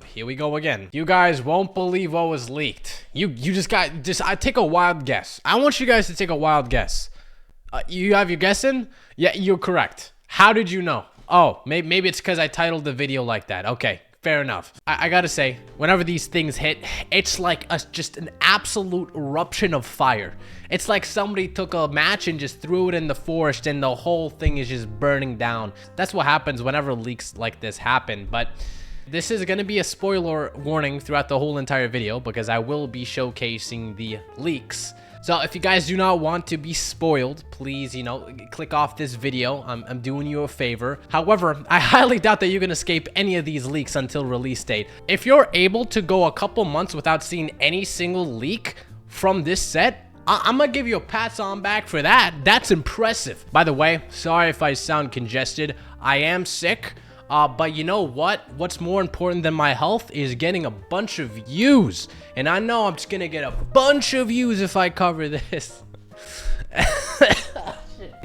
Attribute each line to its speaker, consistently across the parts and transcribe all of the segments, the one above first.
Speaker 1: Here we go again. You guys won't believe what was leaked. I take a wild guess. I want you guys to take a wild guess. You have your guess in? Yeah, you're correct. How did you know? Oh, maybe it's because I titled the video like that. Okay, fair enough. I gotta say, whenever these things hit, it's like just an absolute eruption of fire. It's like somebody took a match and just threw it in the forest and the whole thing is just burning down. That's what happens whenever leaks like this happen. But this is going to be a spoiler warning throughout the whole entire video because I will be showcasing the leaks. So if you guys do not want to be spoiled, please, click off this video. I'm doing you a favor. However, I highly doubt that you can escape any of these leaks until release date. If you're able to go a couple months without seeing any single leak from this set, I'm gonna give you a pat on back for that. That's impressive. By the way, sorry if I sound congested. I am sick. But you know what? What's more important than my health is getting a bunch of views. And I know I'm just gonna get a bunch of views if I cover this.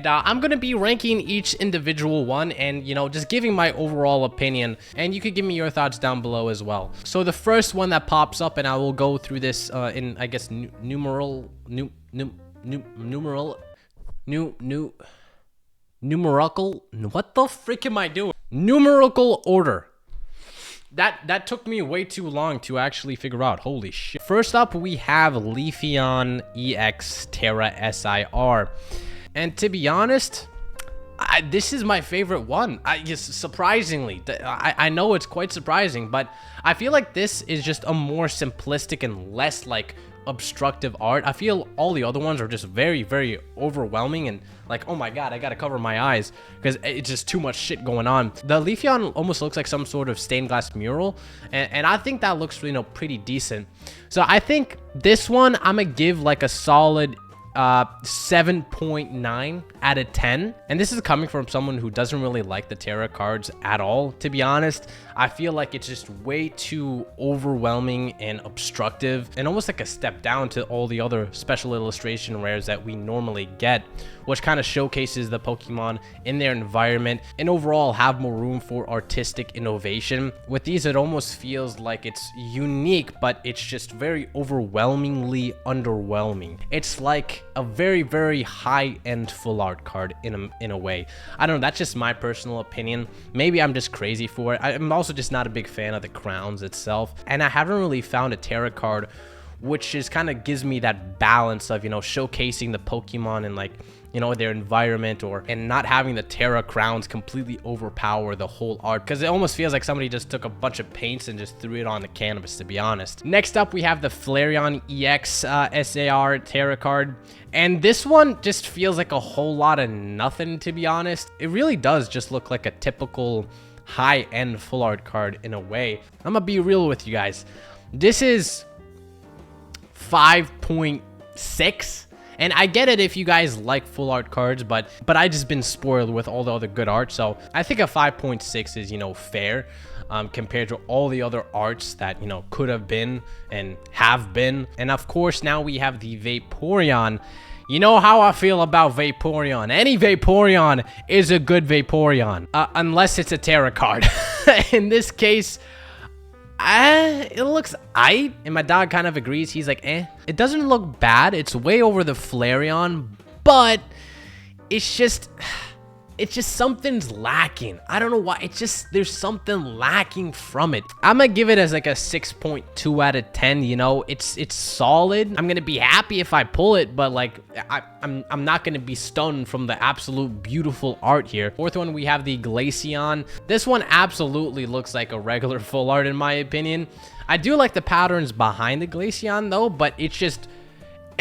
Speaker 1: I'm gonna be ranking each individual one and, just giving my overall opinion. And you could give me your thoughts down below as well. So the first one that pops up, and I will go through this in, I guess, numerical what the frick am I doing? Numerical order. That took me way too long to actually figure out. Holy shit. First up, we have Leafeon EX Terra SIR. And to be honest, this is my favorite one. Surprisingly, I know it's quite surprising, but I feel like this is just a more simplistic and less like obstructive art. I feel all the other ones are just very, very overwhelming and like, oh my god, I gotta cover my eyes because it's just too much shit going on. The Leafeon almost looks like some sort of stained glass mural, and I think that looks, pretty decent. So I think this one I'm gonna give like a solid 7.9 out of 10. And this is coming from someone who doesn't really like the Terra cards at all, to be honest. I feel like it's just way too overwhelming and obstructive and almost like a step down to all the other special illustration rares that we normally get, which kind of showcases the Pokemon in their environment and overall have more room for artistic innovation. With these, it almost feels like it's unique, but it's just very overwhelmingly underwhelming. It's like a very, very high-end full art card in a way. I don't know, that's just my personal opinion. Maybe I'm just crazy for it. I'm also just not a big fan of the crowns itself, and I haven't really found a Terra card which is kind of gives me that balance of, showcasing the Pokemon and like, their environment and not having the Terra crowns completely overpower the whole art, because it almost feels like somebody just took a bunch of paints and just threw it on the canvas, to be honest. Next up, we have the Flareon EX SAR Terra card, and this one just feels like a whole lot of nothing, to be honest. It really does just look like a typical high-end full art card in a way. I'm gonna be real with you guys. This is 5.6, and I get it if you guys like full art cards, but I just been spoiled with all the other good art, so I think a 5.6 is fair compared to all the other arts that could have been and have been. And of course, now we have the Vaporeon. You know how I feel about Vaporeon. Any Vaporeon is a good Vaporeon, unless it's a Terra card. In this case, it looks aight, and my dog kind of agrees. He's like, eh. It doesn't look bad. It's way over the Flareon, but it's just something's lacking. I don't know why. There's something lacking from it. I'm gonna give it as like a 6.2 out of 10. It's solid. I'm gonna be happy if I pull it, but like I'm not gonna be stunned from the absolute beautiful art here. Fourth one, we have the Glaceon. This one absolutely looks like a regular full art in my opinion. I do like the patterns behind the Glaceon though, but it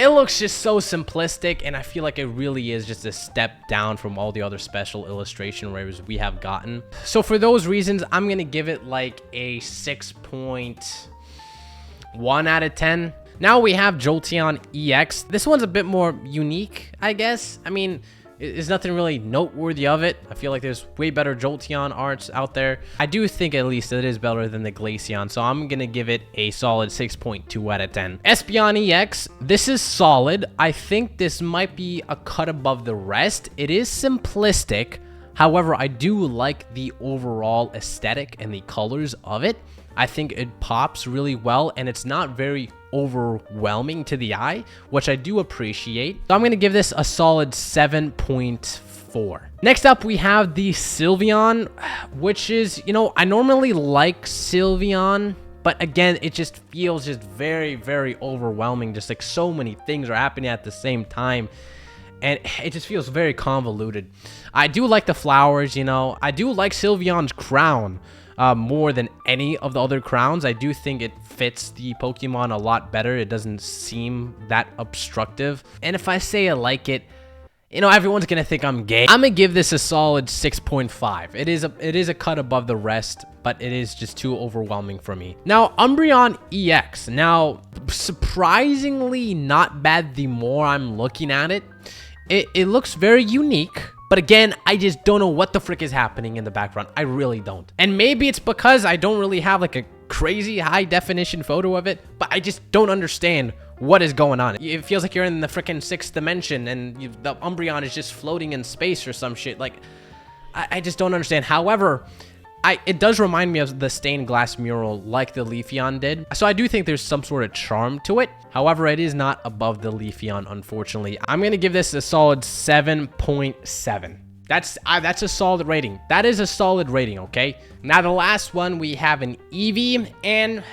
Speaker 1: looks just so simplistic, and I feel like it really is just a step down from all the other special illustration rares we have gotten. So for those reasons, I'm gonna give it like a 6.1 out of 10. Now we have Jolteon EX. This one's a bit more unique, I guess. I mean, there's nothing really noteworthy of it. I feel like there's way better Jolteon arts out there. I do think at least it is better than the Glaceon, so I'm gonna give it a solid 6.2 out of 10. Espeon EX, this is solid. I think this might be a cut above the rest. It is simplistic. However, I do like the overall aesthetic and the colors of it. I think it pops really well, and it's not very overwhelming to the eye, which I do appreciate. So I'm going to give this a solid 7.4. Next up, we have the Sylveon, which is, you know, I normally like Sylveon, but again, it just feels just very, very overwhelming. Just like so many things are happening at the same time, and it just feels very convoluted. I do like the flowers, you know. I do like Sylveon's crown more than any of the other crowns. I do think it fits the Pokemon a lot better. It doesn't seem that obstructive. And if I say I like it, you know, everyone's gonna think I'm gay. I'm gonna give this a solid 6.5. It is a cut above the rest, but it is just too overwhelming for me. Now, Umbreon EX. Now, surprisingly not bad the more I'm looking at it. It looks very unique. But again, I just don't know what the frick is happening in the background. I really don't. And maybe it's because I don't really have like a crazy high definition photo of it, but I just don't understand what is going on. It feels like you're in the freaking 6th dimension and the Umbreon is just floating in space or some shit. Like, I just don't understand. However, it does remind me of the stained glass mural like the Leafeon did. So I do think there's some sort of charm to it. However, it is not above the Leafeon, unfortunately. I'm going to give this a solid 7.7. That's a solid rating. That is a solid rating, okay? Now, the last one, we have an Eevee, and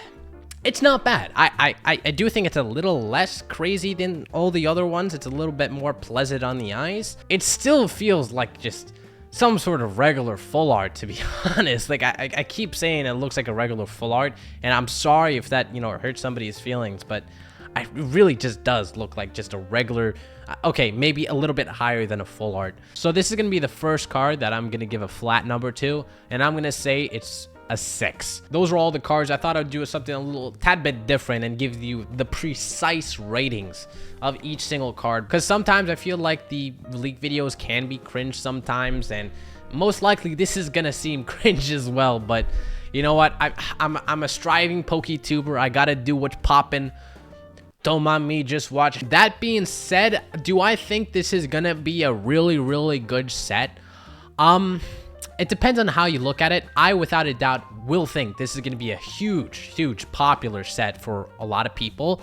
Speaker 1: it's not bad. I do think it's a little less crazy than all the other ones. It's a little bit more pleasant on the eyes. It still feels like just some sort of regular full art, to be honest. Like, I keep saying it looks like a regular full art, and I'm sorry if that, you know, hurts somebody's feelings, but it really just does look like just a regular, okay, maybe a little bit higher than a full art. So this is going to be the first card that I'm going to give a flat number to, and I'm going to say it's a 6. Those are all the cards. I thought I'd do something a little tad bit different and give you the precise ratings of each single card, because sometimes I feel like the leak videos can be cringe sometimes, and most likely this is gonna seem cringe as well. But you know what, I'm a striving PokeTuber. I gotta do what's poppin'. Don't mind me, just watch. That being said, do I think this is gonna be a really, really good set? It depends on how you look at it. I, without a doubt, will think this is going to be a huge, huge popular set for a lot of people.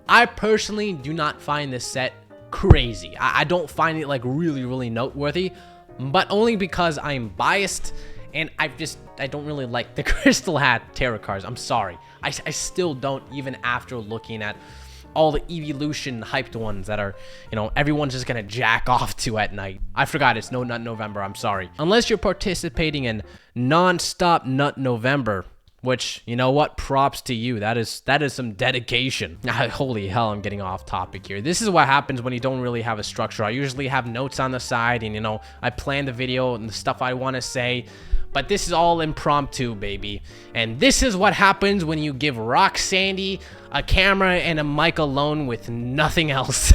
Speaker 1: I personally do not find this set crazy. I don't find it like really, really noteworthy, but only because I'm biased and I don't really like the Crystal Hat tarot cards. I'm sorry. I still don't, even after looking at all the evolution hyped ones that are, you know, everyone's just gonna jack off to at night. I forgot it's No Nut November. I'm sorry. Unless you're participating in non-stop Nut November, which, you know what, props to you. That is some dedication. Holy hell, I'm getting off topic here. This is what happens when you don't really have a structure. I usually have notes on the side, and, you know, I plan the video and the stuff I want to say. But this is all impromptu, baby. And this is what happens when you give Rock Sandy a camera and a mic alone with nothing else.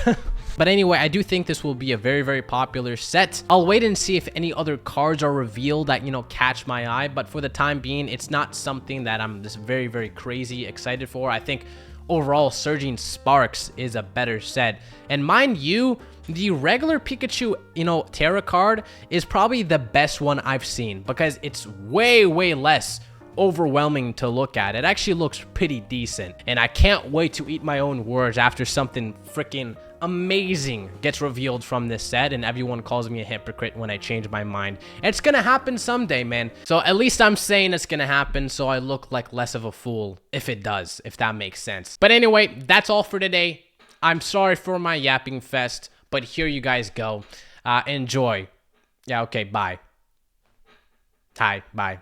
Speaker 1: But anyway, I do think this will be a very, very popular set. I'll wait and see if any other cards are revealed that, you know, catch my eye. But for the time being, it's not something that I'm just very, very crazy excited for. I think overall, Surging Sparks is a better set. And mind you, the regular Pikachu, you know, tarot card is probably the best one I've seen, because it's way, way less overwhelming to look at. It actually looks pretty decent, and I can't wait to eat my own words after something freaking amazing gets revealed from this set and everyone calls me a hypocrite when I change my mind. It's gonna happen someday, man. So at least I'm saying it's gonna happen, so I look like less of a fool if it does, if that makes sense. But anyway, that's all for today. I'm sorry for my yapping fest, but here you guys go. Enjoy. Yeah, okay, bye. Hi, bye.